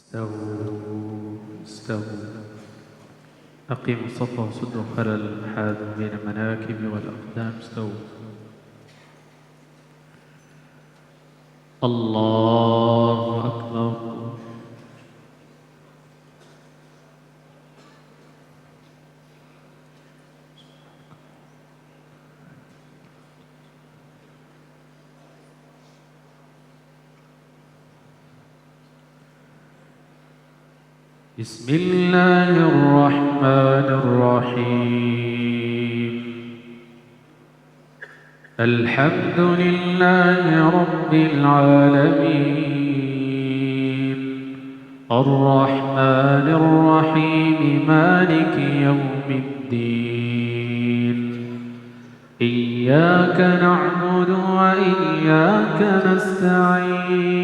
استووا استووا. أقيموا الصف وسدوا الخلل، حاذوا بين المناكب والأقدام. استووا. الله أكبر. بسم الله الرحمن الرحيم. الحمد لله رب العالمين، الرحمن الرحيم، مالك يوم الدين. إياك نعبد وإياك نستعين،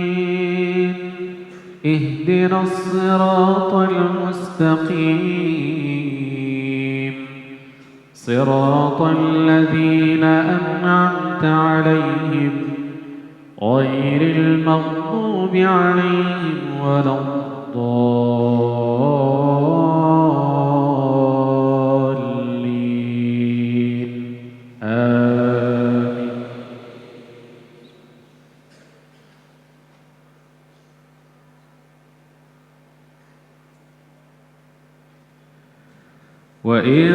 اهدنا الصراط المستقيم، صراط الذين أنعمت عليهم غير المغضوب عليهم ولا الضالين. آمين. وإن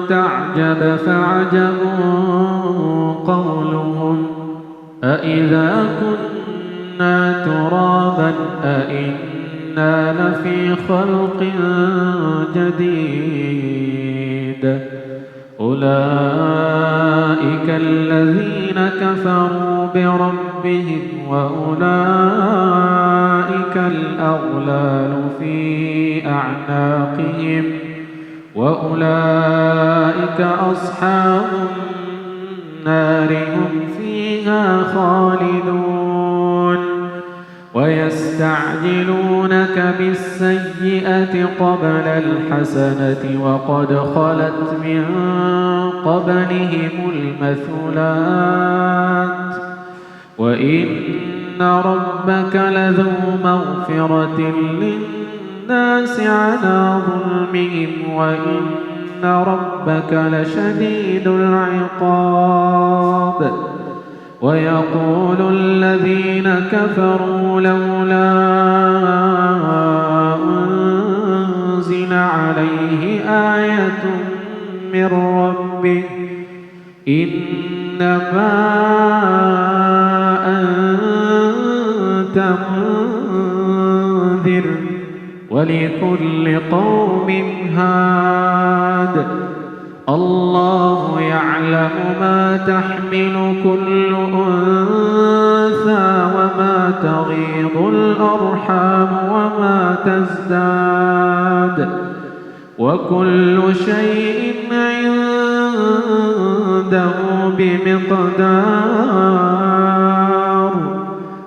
تعجب فعجب قولهم أإذا كنا ترابا أإنا لفي خلق جديد. أولئك الذين كفروا بربهم وأولئك الأغلال في أعناقهم وأولئك أصحاب النار هم فيها خالدون. ويستعجلونك بالسيئة قبل الحسنة وقد خلت من قبلهم المثلات وإن ربك لذو مغفرة للناس على ظلمهم وإن ربك لشديد العقاب. ويقول الذين كفروا لولا أنزل عليه آية من ربه إنما أنت منذر ولكل قوم هاد. الله يعلم ما تحمل كل أنثى وما تغيض الأرحام وما تزداد وكل شيء عنده بمقدار.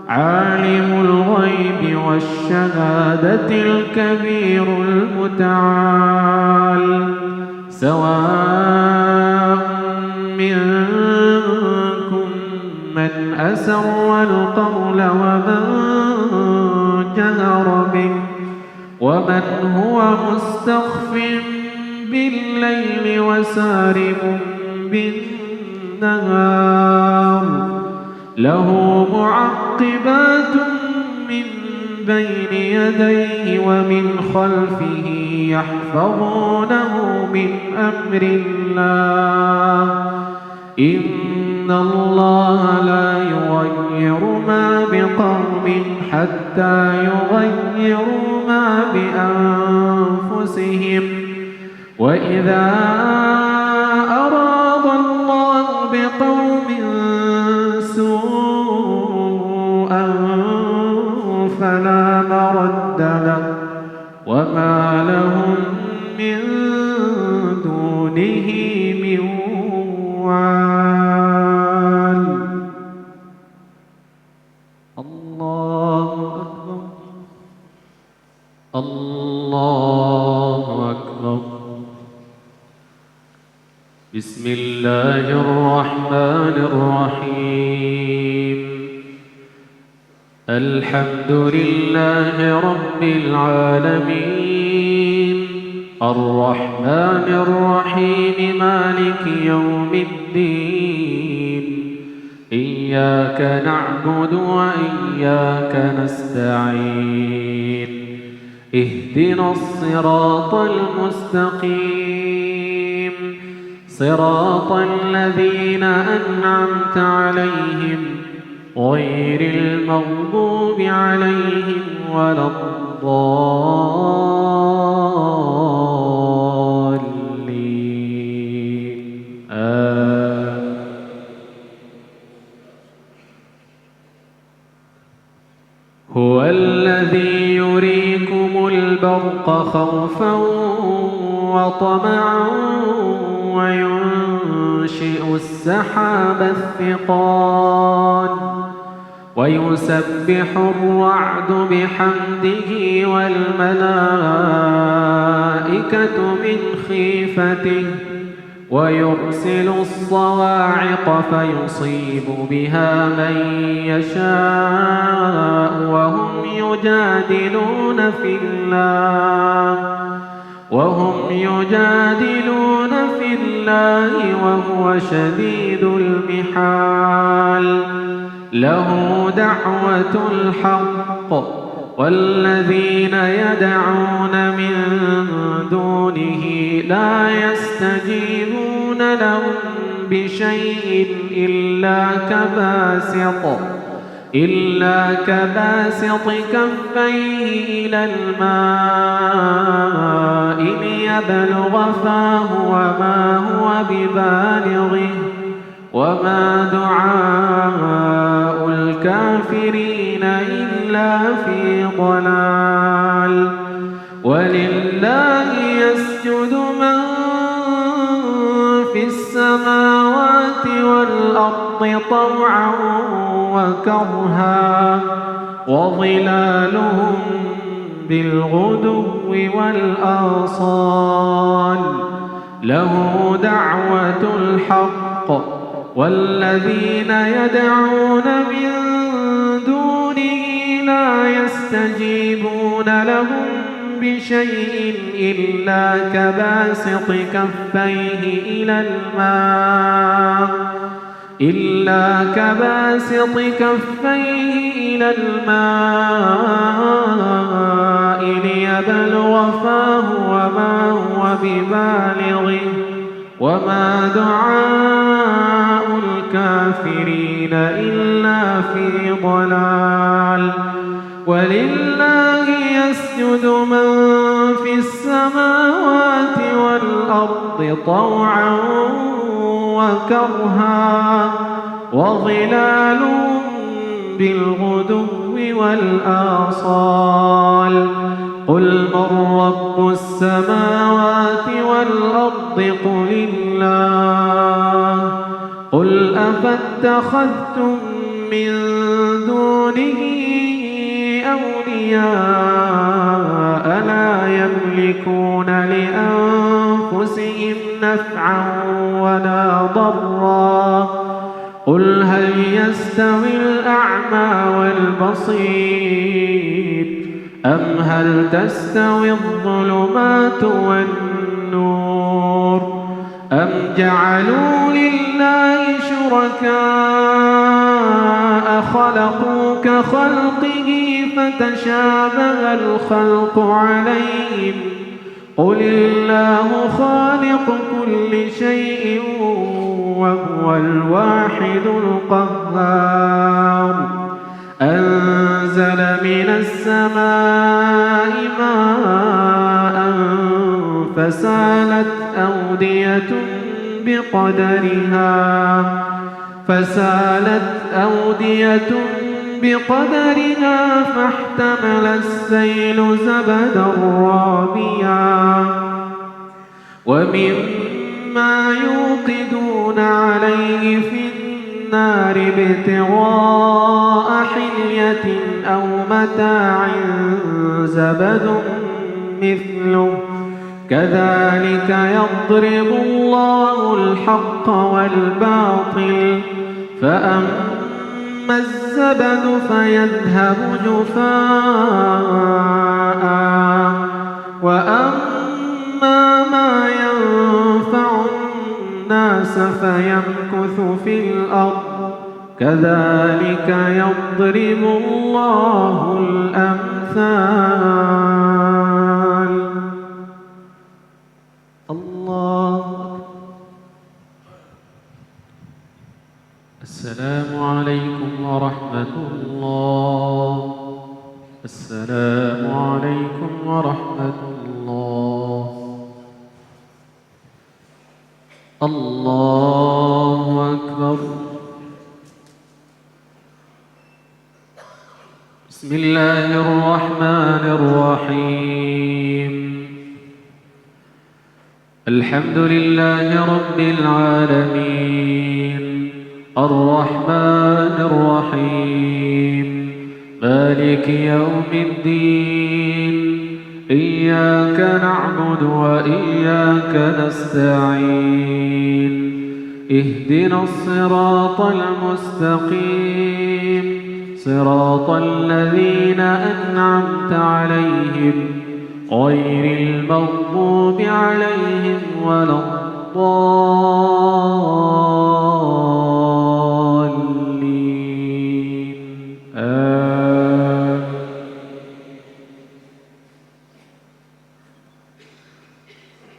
عالم الغيب والشهادة الكبير المتعال. سواء منكم من أسر القول ومن جهر به ومن هو مستخف بالليل وسارب بالنهار. له معقبات من بين يديه ومن خلفه يحفظونه من أمر الله. إن الله لا يغير ما بقوم حتى يغيروا ما بأنفسهم. وإذا أراد الله بقوم سوءا فلا مرد له وما لهم من دونه من وال. الله أكبر. الله أكبر. بسم الله الرحمن الرحيم. الحمد لله رب العالمين الرحمن الرحيم مالك يوم الدين إياك نعبد وإياك نستعين اهدنا الصراط المستقيم صراط الذين أنعمت عليهم غير المغضوب عليهم ولا الضالين هو الذي يريكم البرق خوفا وطمعا وينشئ السحاب الثقال ويسبح الرعد بحمده والملائكة من خيفته ويرسل الصواعق فيصيب بها من يشاء وهم يجادلون في الله وهو شديد المحال له دعوة الحق والذين يدعون من دونه لا يستجيبون لهم بشيء إلا كباسط كفيه إلى الماء ليبلغ فاه وما هو ببالغه وما دعاء الكافرين إلا في ضلال ولله يسجد من في السماوات والأرض طوعا وكرها وظلالهم بالغدو والآصال له دعوة الحق والذين يدعون من دونه لا يستجيبون لهم بشيء إلا كباسط كفيه إلى الماء ليبلغ فاه وما هو ببالغه وما دعاء الكافرين إلا في ضلال ولله يسجد من في السماوات والأرض طوعا وكرها وظلالهم بالغدو والآصال قل من رب السماوات والأرض قل الله قل أفاتخذتم من دونه أولياء لا يملكون لأنفسهم نفعا ولا ضرا قل هل يستوي الأعمى والبصير أم هل تستوي الظلمات والنور أم جعلوا لله شركاء خلقوا كخلقه فتشابه الخلق عليهم قل الله خالق كل شيء وهو الواحد القهار أنزل من السماء ماء فسالت أودية بقدرها فاحتمل السيل زبدا رابيا ومما يوقدون عليه في النار ابتغاء حلية أو متاع زبد مثله كذلك يضرب الله الحق والباطل فأما فأما الزبد فيذهب جفاء وأما ما ينفع الناس فيمكث في الأرض كذلك يضرب الله الأمثال. الله. السلام عليكم ورحمة الله. السلام عليكم ورحمة الله. الله أكبر. بسم الله الرحمن الرحيم. الحمد لله رب العالمين الرحمن الرحيم مالك يوم الدين إياك نعبد وإياك نستعين اهدنا الصراط المستقيم صراط الذين أنعمت عليهم غير المغضوب عليهم ولا الضالين آمين.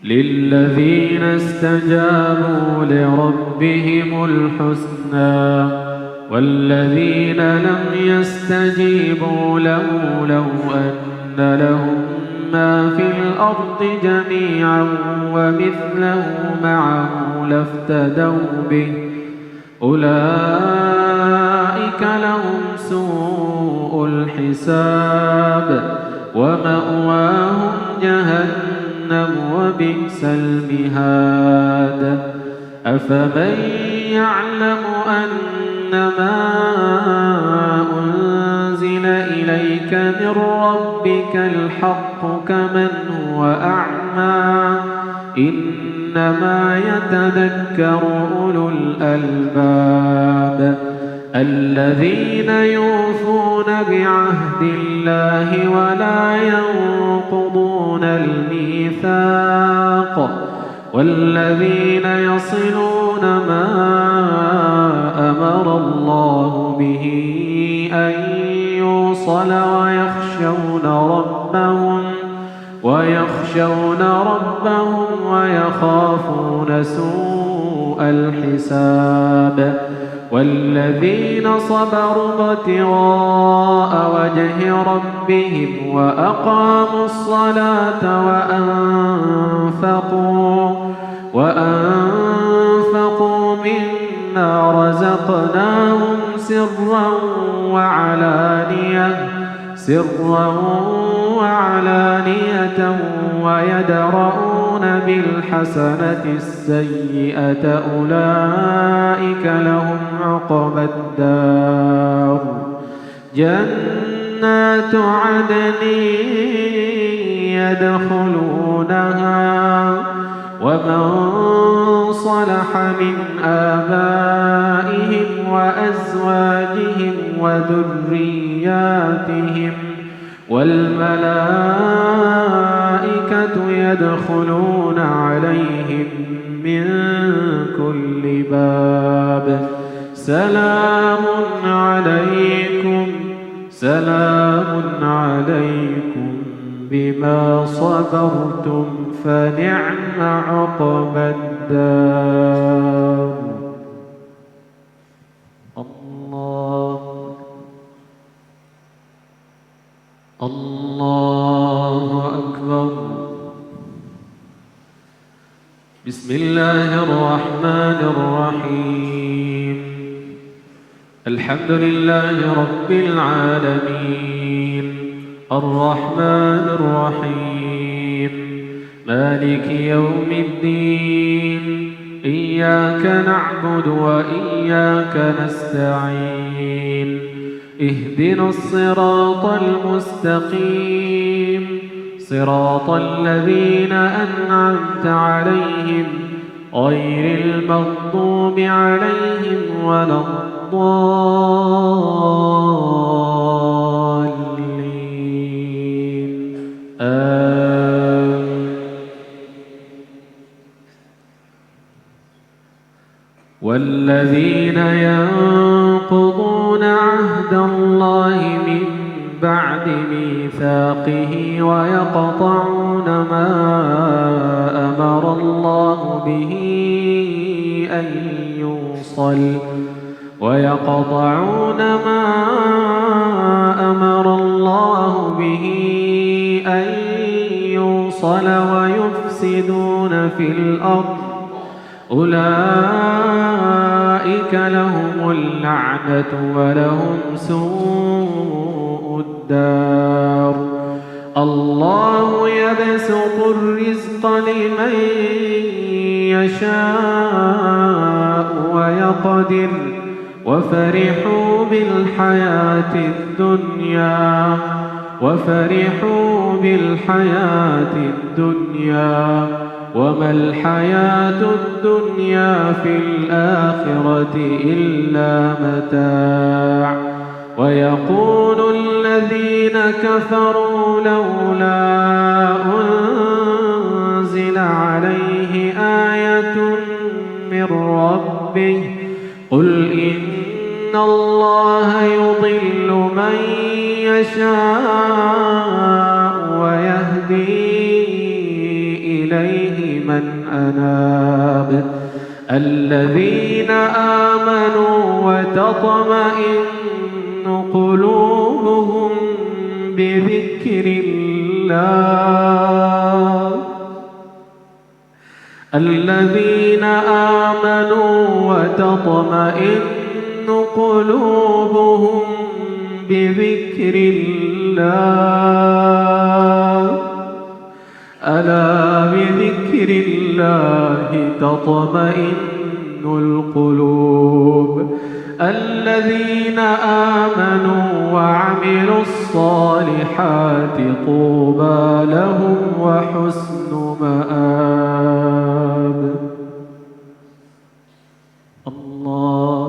للذين استجابوا لربهم الحسنى والذين لم يستجيبوا له لو أن لهم ما في الأرض جميعا ومثله معه لافتدوا به أولئك لهم سوء الحساب ومأواهم جهنم وبئس المهاد. أفمن يعلم أنما أنزل إليك من ربك الحق كمن هو أعمى إنما يتذكر أولو الألباب الذين يوفون بعهد الله ولا ينقضون الميثاق والذين يصلون ما أمر الله به أن يوصل ويخشون ربهم ويخافون سوء الحساب والذين صبروا ابتغاء وجه ربهم وأقاموا الصلاة وأنفقوا مما رزقناهم سرا وعلانية ويدرؤون بالحسنة السيئة أولئك لهم عقبى الدار جنات عدن يدخلونها ومن صلح من آبائهم وأزواجهم وذرياتهم والملائكة يدخلون عليهم من كل باب سلام عليكم بما صبرتم فنعم عقبى الدار. الله أكبر. بسم الله الرحمن الرحيم الحمد لله رب العالمين الرحمن الرحيم مالك يوم الدين إياك نعبد وإياك نستعين اهدنا الصراط المستقيم صراط الذين أنعمت عليهم غير المغضوب عليهم ولا الضالين ينقضون عهد الله من بعد ميثاقه ويقطعون ما أمر الله به أن يوصل ويفسدون في الأرض أولئك لهم اللعنة ولهم سوء الدار. الله يبسط الرزق لمن يشاء ويقدر وفرحوا بالحياة الدنيا وما الحياة الدنيا في الآخرة إلا متاع. ويقول الذين كفروا لولا أنزل عليه آية من ربه قل إن الله يضل من يشاء ويهدي إليه من أناب. الذين آمنوا وتطمئن قلوبهم بذكر الله الذين آمنوا وتطمئن قلوبهم بذكر الله ألا بذكر الله تطمئن القلوب. الذين آمنوا وعملوا الصالحات طوبى لهم وحسن مآب. الله.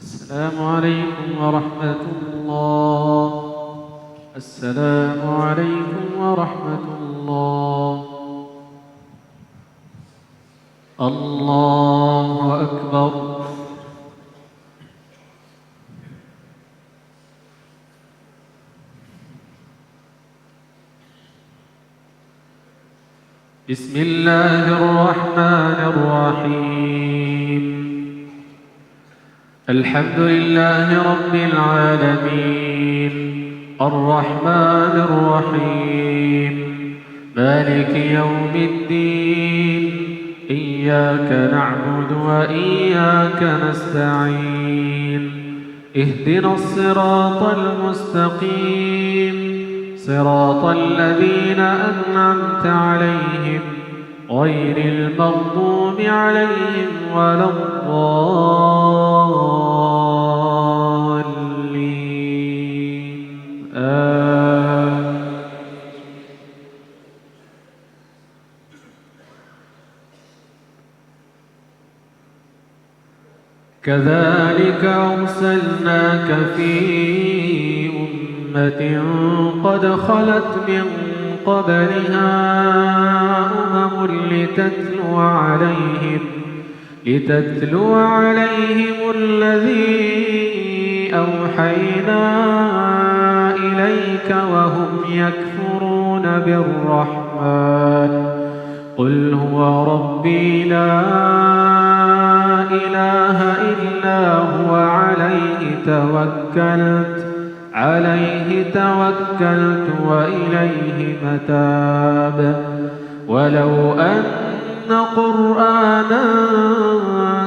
السلام عليكم ورحمة الله. السلام عليكم ورحمة الله. الله أكبر. بسم الله الرحمن الرحيم. الحمد لله رب العالمين الرحمن الرحيم مالك يوم الدين إياك نعبد وإياك نستعين اهدنا الصراط المستقيم صراط الذين أنعمت عليهم غير المغضوب عليهم ولا الضالين كذلك أرسلناك في أمة قد خلت من قبلها أمم لتتلو عليهم الذي أوحينا إليك وهم يكفرون بالرحمن قل هو ربي لا إله إلا هو عليه توكلت وإليه متاب. ولو أن قرآنا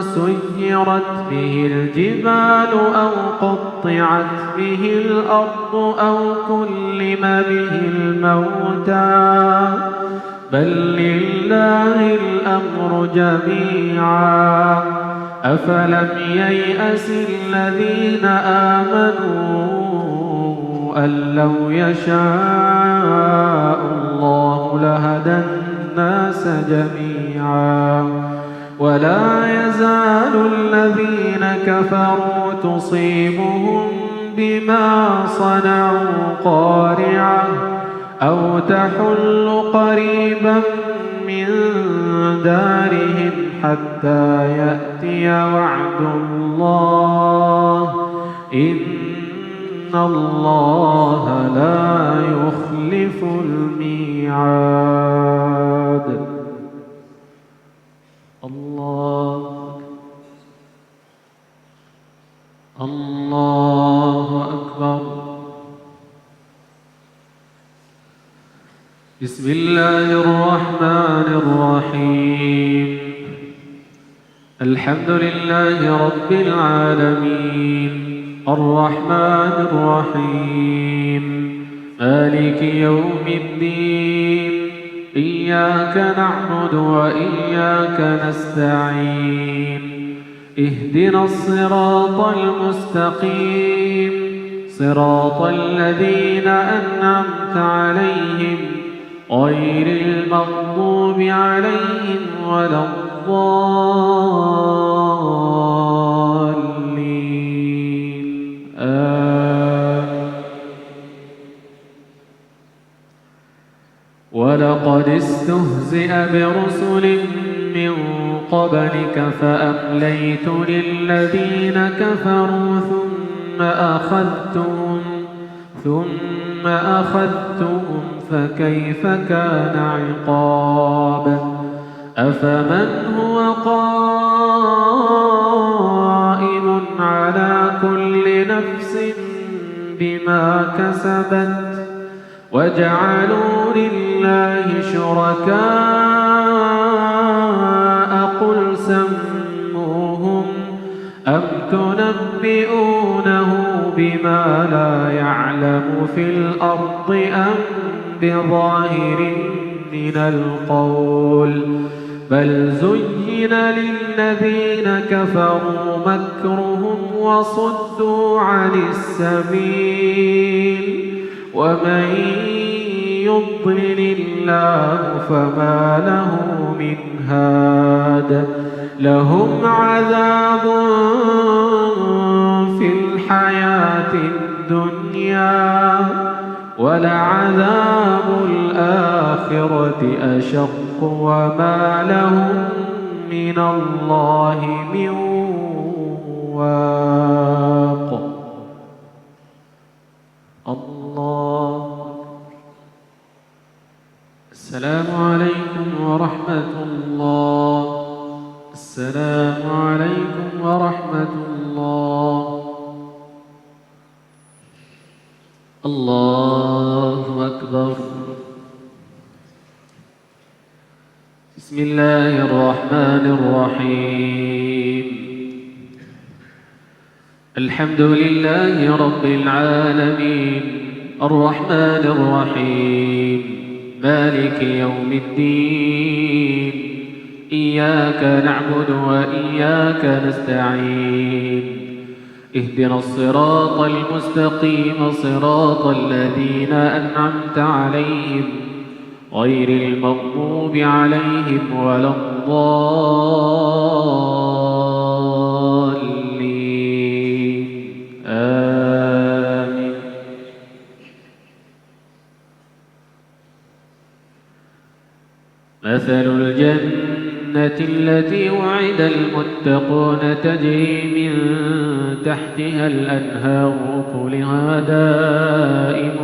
سيرت به الجبال أو قطعت به الأرض أو كلم به الموتى بل لله الأمر جميعا أفلم ييأس الذين آمنوا أن لو يشاء الله لهدى الناس جميعا ولا يزال الذين كفروا تصيبهم بما صنعوا قارعة أو تحل قريبا من دارهم حتى يأتي وعد الله الله إن الله لا يخلف الميعاد. الله أكبر. بسم الله الرحمن الرحيم. الحمد لله رب العالمين الرحمن الرحيم مالك يوم الدين إياك نعبد وإياك نستعين اهدنا الصراط المستقيم صراط الذين أنعمت عليهم غير المغضوب عليهم ولا الضالين ولقد استهزئ برسل من قبلك فأمليت للذين كفروا ثم أخذتهم فكيف كان عقاب. أفمن هو قائم على كل نفس بما كسبت وجعلوا لله شركاء قل سموهم أم تنبئونه بما لا يعلم في الأرض أم بظاهر من القول بل زين للذين كفروا مكرهم وصدوا عن السبيل ومن يضلل الله فما له من هاد. لهم عذاب في الحياة الدنيا ولعذاب الآخرة أشق وما لهم من الله من واق. السلام عليكم ورحمة الله. السلام عليكم ورحمة الله. الله أكبر. بسم الله الرحمن الرحيم. الحمد لله رب العالمين الرحمن الرحيم مالك يوم الدين إياك نعبد وإياك نستعين اهدنا الصراط المستقيم صراط الذين أنعمت عليهم غير المغضوب عليهم ولا الضالين آمين. مثل الجنة التي وعد المتقون تجري من تحتها الأنهار أكلها دائم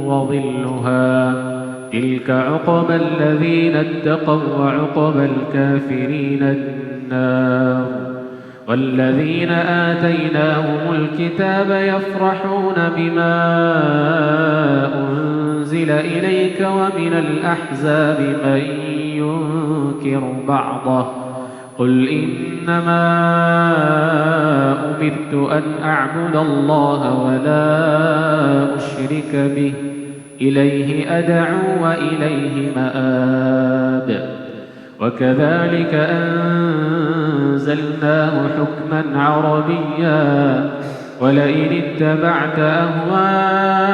وظلها تلك عقبى الذين اتقوا وعقبى الكافرين النار. والذين آتيناهم الكتاب يفرحون بما أنزل إليك ومن الأحزاب من ينكر بعضه قل إنما أمرت أن أعبد الله ولا أشرك به إليه أدعو وإليه مآب. وكذلك أنزلناه حكما عربيا ولئن اتبعت أهواءهم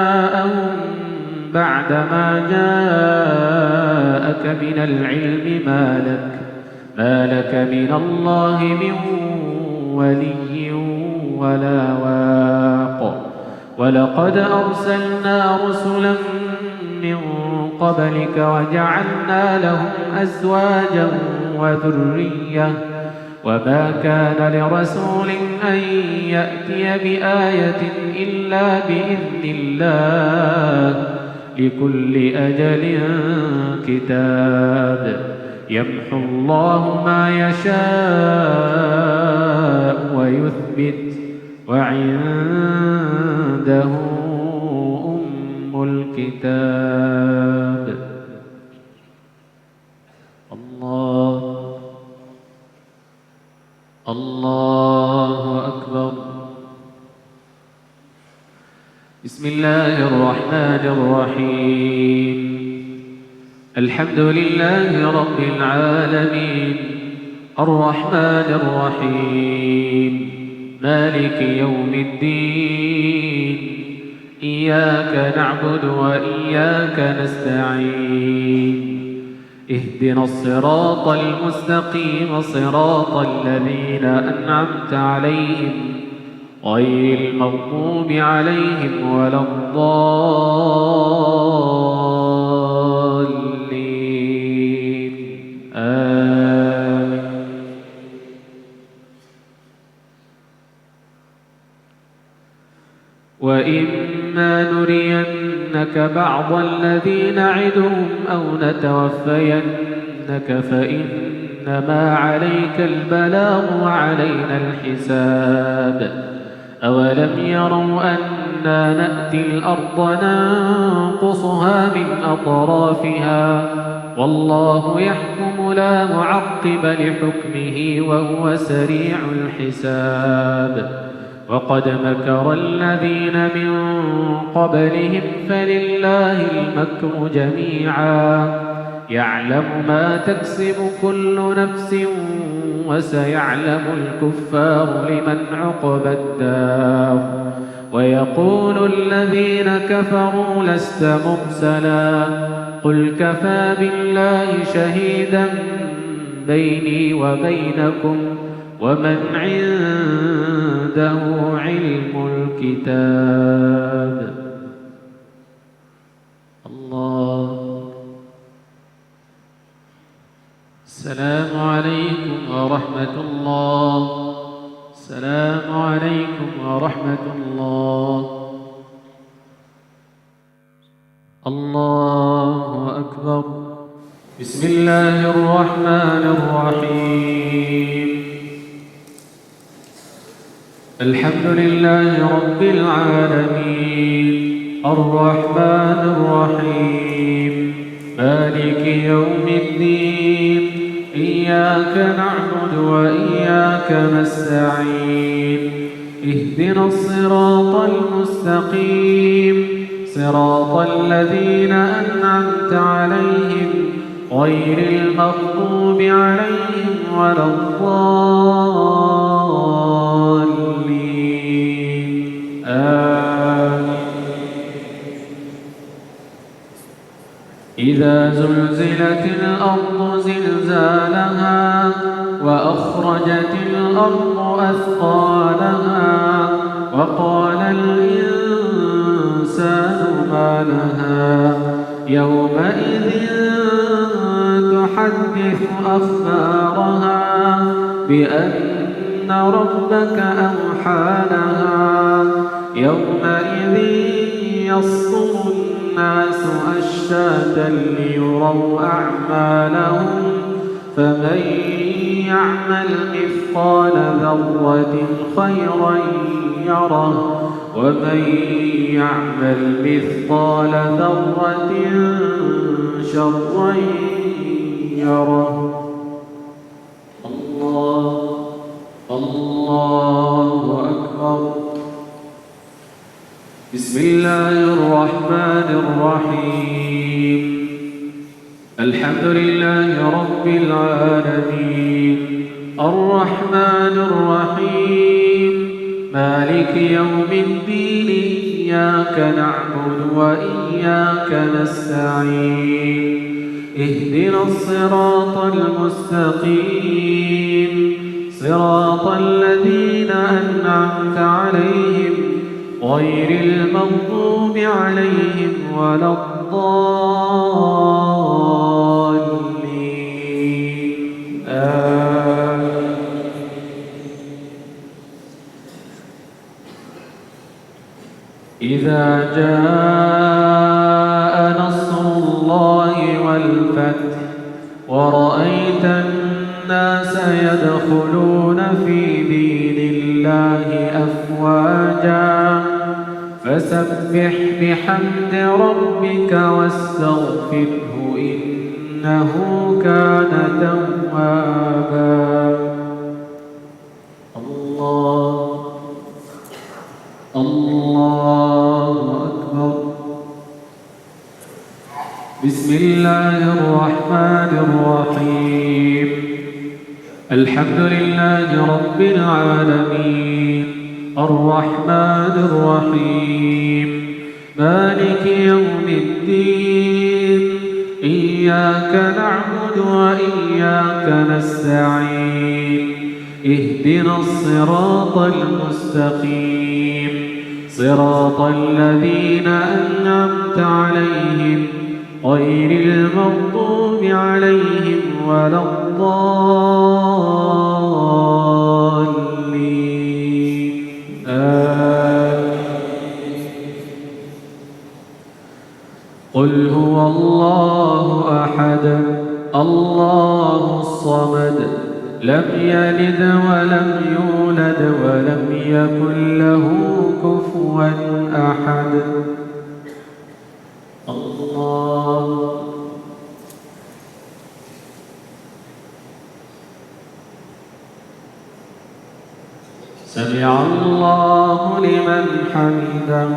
بعدما جاءك من العلم ما لك من الله من ولي ولا واق. ولقد أرسلنا رسلا من قبلك وجعلنا لهم أزواجا وذرية وما كان لرسول أن يأتي بآية إلا بإذن الله لكل أجل كتاب يمحو الله ما يشاء ويثبت وعنده أم الكتاب. الله أكبر. بسم الله الرحمن الرحيم. الحمد لله رب العالمين الرحمن الرحيم مالك يوم الدين إياك نعبد وإياك نستعين اهدنا الصراط المستقيم صراط الذين أنعمت عليهم غير المغضوب عليهم ولا الضالين آمين. وإما نرينك بعض الذي نعدهم أو نتوفينك فإنما عليك البلاغ وعلينا الحساب. أولم يروا أنا نأتي الأرض ننقصها من أطرافها والله يحكم لا معقب لحكمه وهو سريع الحساب. وقد مكر الذين من قبلهم فلله المكر جميعا يعلم ما تكسب كل نفس وسيعلم الكفار لمن عقبى الدار. ويقول الذين كفروا لست مرسلا قل كفى بالله شهيدا بيني وبينكم ومن عنده علم الكتاب. الله. السلام عليكم ورحمة الله. السلام عليكم ورحمة الله. الله أكبر. بسم الله الرحمن الرحيم. الحمد لله رب العالمين الرحمن الرحيم مالك يوم الدين إياك نعبد وإياك نستعين اهدنا الصراط المستقيم صراط الذين أنعمت عليهم غير المغضوب عليهم ولا الضالين آمين. إذا زلزلت الأرض زلزالها وأخرجت الأرض أثقالها وقال الإنسان ما لها يومئذ تحدث أخبارها بأن ربك أوحى لها يومئذ يصدر الناس أشتاتا ليروا أعمالهم فمن يعمل مثقال ذرة خيرا يره ومن يعمل مثقال ذرة شرا يره. الله أكبر. بسم الله الرحمن الرحيم. الحمد لله رب العالمين الرحمن الرحيم مالك يوم الدين إياك نعبد وإياك نستعين اهدنا الصراط المستقيم صراط الذين أنعمت عليهم غير المغضوب عليهم ولا الضالين الضالين آمين. إذا جاء نصر الله والفتح ورأيت الناس يدخلون في دين الله أفواجا فسبح بحمد ربك واستغفره إنه كان توابا. الله أكبر. بسم الله الرحمن الرحيم. الحمد لله رب العالمين الرحمن الرحيم مالك يوم الدين إياك نعبد وإياك نستعين اهدنا الصراط المستقيم صراط الذين أنعمت عليهم غير المغضوب عليهم ولا الضالين قل هو الله أحد الله الصمد لم يلد ولم يولد ولم يكن له كفوا أحد. الله سمع الله لمن حمده.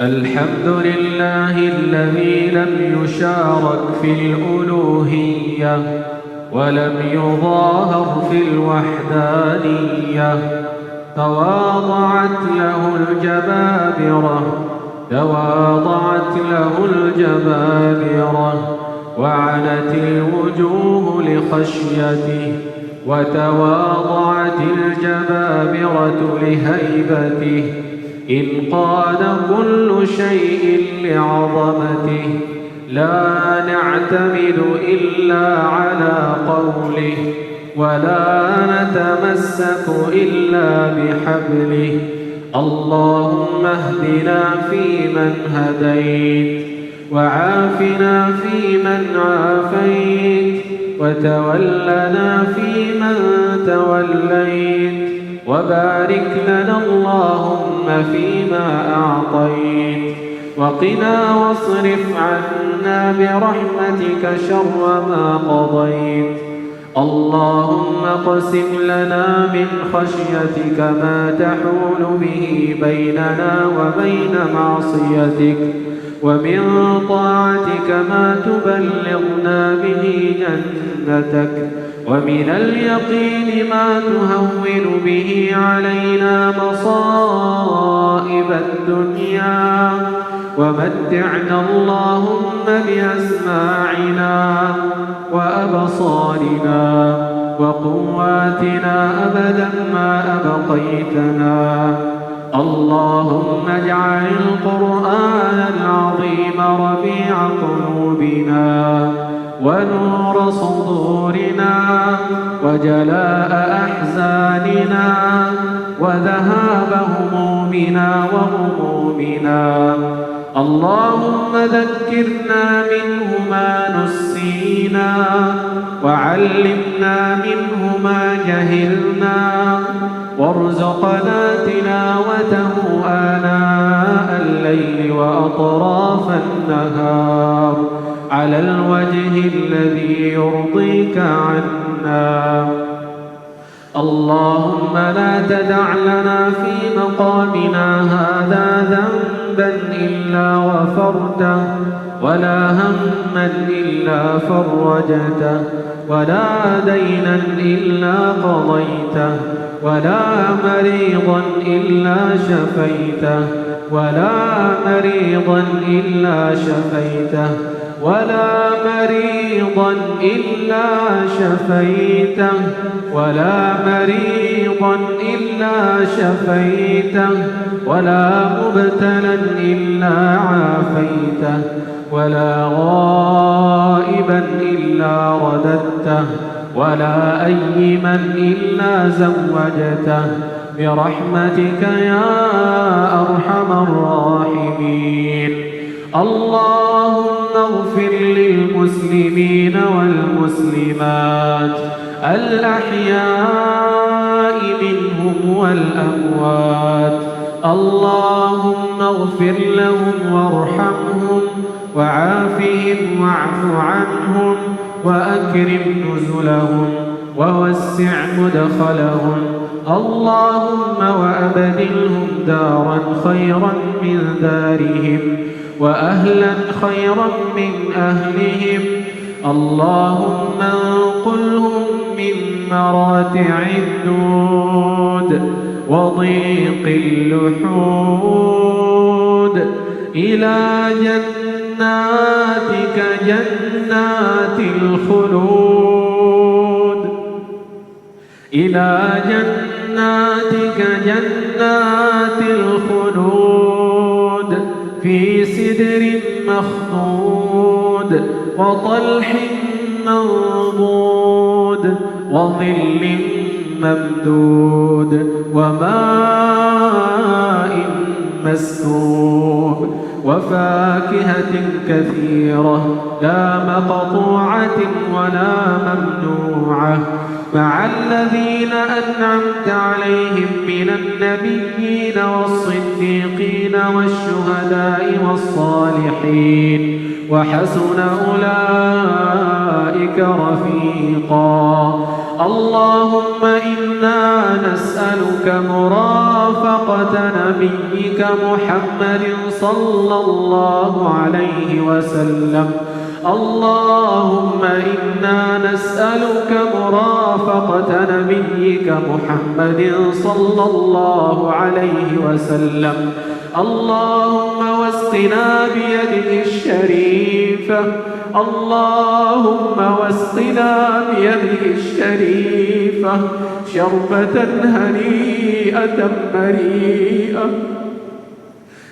الحمد لله الذي لم يشارك في الألوهية ولم يظاهر في الوحدانية تواضعت له الجبابرة وعنت الوجوه لخشيته وتواضعت الجبابرة لهيبته انقاد كل شيء لعظمته لا نعتمد إلا على قوله ولا نتمسك إلا بحبله. اللهم اهدنا فيمن هديت وعافنا فيمن عافيت وتولنا فيمن توليت وبارك لنا اللهم فيما أعطيت وقنا واصرف عنا برحمتك شر ما قضيت. اللهم اقسم لنا من خشيتك ما تحول به بيننا وبين معصيتك ومن طاعتك ما تبلغنا به جنتك ومن اليقين ما تهون به علينا مصائب الدنيا ومتعنا اللهم بأسماعنا وأبصارنا وقواتنا أبدا ما أبقيتنا. اللهم اجعل القرآن العظيم ربيع قلوبنا ونور صدورنا وجلاء أحزاننا وذهاب همومنا وغمومنا. اللهم ذكرنا منه ما نسينا وعلمنا منه ما جهلنا وارزقنا تلاوته آناء الليل وأطراف النهار على الوجه الذي يرضيك عنا. اللهم لا تدع لنا في مقامنا هذا ذنبا إلا غفرته ولا هما إلا فرجته ولا دينا إلا قضيته ولا مريضا إلا شفيته ولا مريضا إلا شفيته ولا مريضا إلا شفيته ولا مريضا إلا شفيته ولا مبتلا إلا عافيته ولا غائبا إلا رددته ولا أيما إلا زوجته برحمتك يا أرحم الراحمين. اللهم اغفر للمسلمين والمسلمات الأحياء منهم والأموات. اللهم اغفر لهم وارحمهم وعافهم واعف عنهم وأكرم نزلهم ووسع مدخلهم. اللهم وأبدلهم دارا خيرا من دارهم وأهلا خيرا من أهلهم. اللهم انقلهم من مراتع الدود وضيق اللحود إلى جناتك جنات الخلود إلى جناتك جنات الخلود في سدر مخضود وطلح منضود وظل ممدود وماء مسكوب وفاكهة كثيرة لا مقطوعة ولا ممنوعة مع الذين أنعمت عليهم من النبيين والصديقين والشهداء والصالحين وحسن أولئك رفيقا. اللهم إنا نسألك مرافقة نبيك محمد صلى الله عليه وسلم. اللهم إنا نسألك مرافقة نبيك محمد صلى الله عليه وسلم. اللهم واسقنا بيده الشريفة اللهم واسقنا بيده الشريفة شربة هنيئة مريئة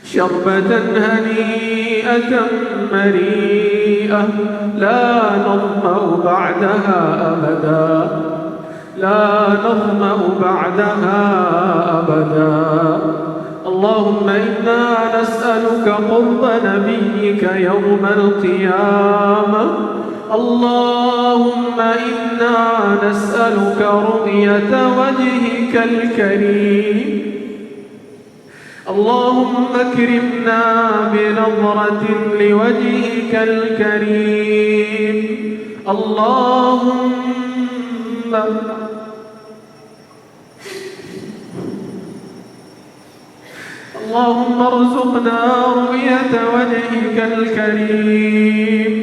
شربة هنيئة مريئة لا نظمأ بعدها أبدا لا نظمأ بعدها أبدا. اللهم إنا نسألك قرب نبيك يوم القيامة. اللهم إنا نسألك رؤية وجهك الكريم. اللهم اكرمنا بنظرة لوجهك الكريم. اللهم ارزقنا رؤية وجهك الكريم.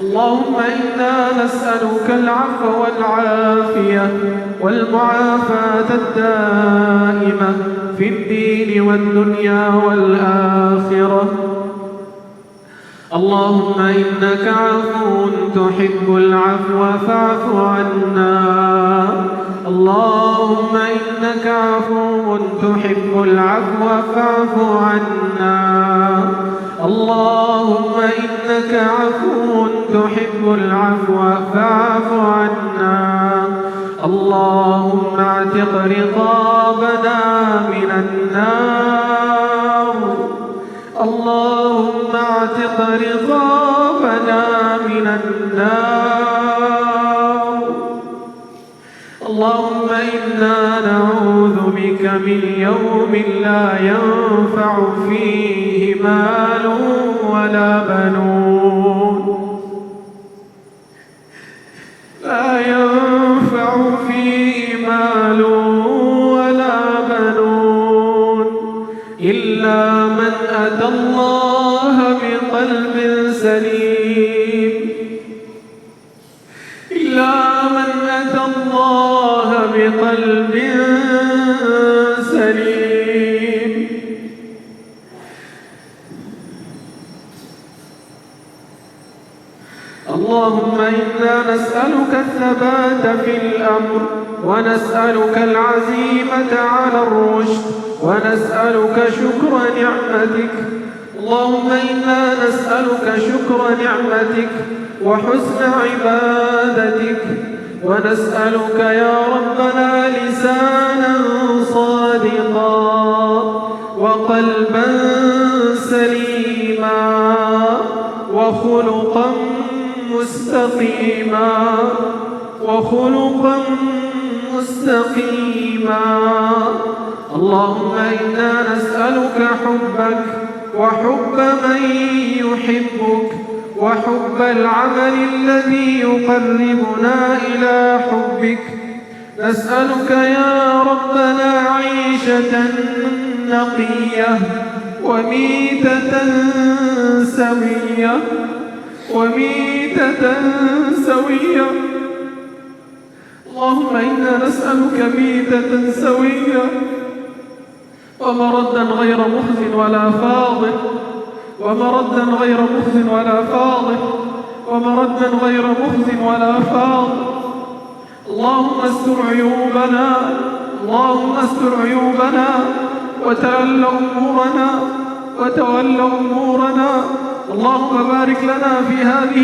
اللهم إنا نسألك العفو والعافية والمعافاة الدائمة في الدين والدنيا والآخرة. اللهم إنك عفو تحب العفو فاعف عنا. اللهم إنك عفو تحب العفو فاعف عنا. اللهم إنك عفو تحب العفو فاعف عنا. اللهم اعتق رقابنا من النار. اللهم اعتق رقابنا من النار. اللهم إنا نعوذ بك من يوم لا ينفع فيه مال ولا بنون لا ينفع فيه مال ولا بنون إلا من أتى الله بقلب سليم. بقلب سليم. اللهم إنا نسألك الثبات في الأمر، ونسألك العزيمة على الرشد، ونسألك شكر نعمتك. اللهم إنا نسألك شكر نعمتك وحسن عبادتك، ونسألك يا ربنا لسانا صادقا وقلبا سليما وخلقا مستقيما. اللهم إنا نسألك حبك وحب من يحبك وحب العمل الذي يقربنا إلى حبك. نسألك يا ربنا عيشة نقية وميتة سوية. اللهم إنا نسألك ميتة سوية ومردا غير مخز ولا فاضح، اللهم استر عيوبنا وتول أمورنا. اللهم بارك لنا في هذه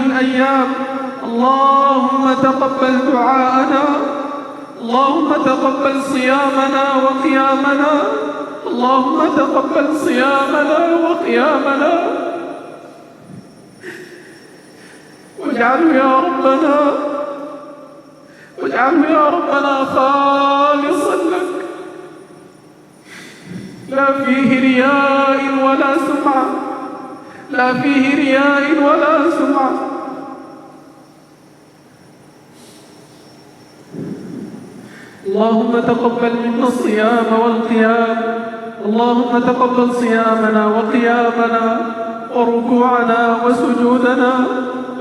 الأيام، اللهم تقبل دعاءنا، اللهم تقبل صيامنا وقيامنا، واجعله يا ربنا خالصا لك، لا فيه رياء ولا سمعة. اللهم تقبل منا الصيام والقيام، اللهم تقبل صيامنا وقيامنا وركوعنا وسجودنا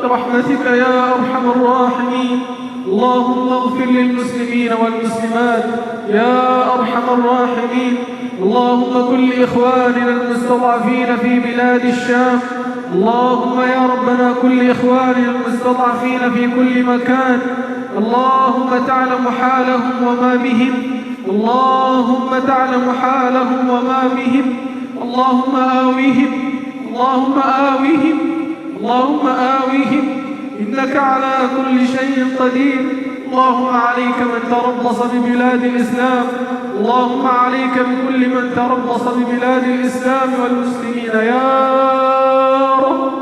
برحمتك يا أرحم الراحمين. اللهم اغفر للمسلمين والمسلمات يا أرحم الراحمين. اللهم كن لإخواننا المستضعفين في بلاد الشام، اللهم يا ربنا كن لإخواننا المستضعفين في كل مكان. اللهم تعلم حالهم وما بهم، اللهم آويهم، إنك على كل شيء قدير. اللهم عليك من تربص ببلاد الإسلام، اللهم عليك بكل من تربص ببلاد الإسلام والمسلمين يا رب.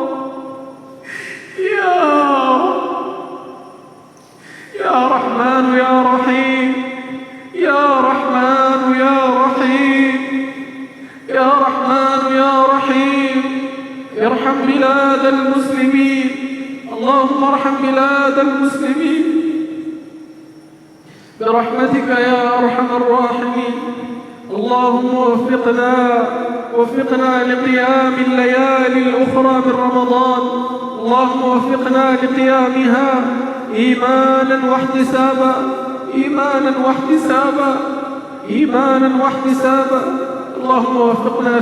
يا رحمن يا رحيم، ارحم بلاد المسلمين، اللهم ارحم بلاد المسلمين برحمتك يا أرحم الراحمين. اللهم وفقنا لقيام الليالي الأخرى من رمضان، اللهم وفقنا لقيامها إيمانا واحتسابا. اللهم وفقنا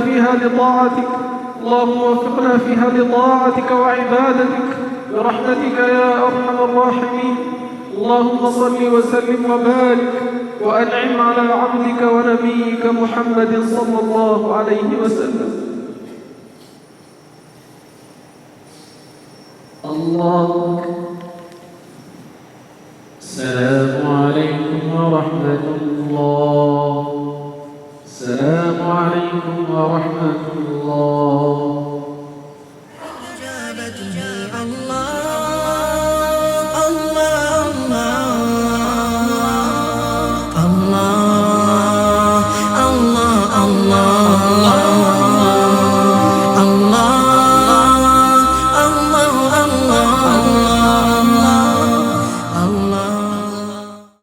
فيها لطاعتك وعبادتك برحمتك يا أرحم الراحمين. اللهم صل وسلم وبارك وأنعم على عبدك ونبيك محمد صلى الله عليه وسلم. الله. السلام عليكم ورحمة الله. السلام عليكم ورحمة الله.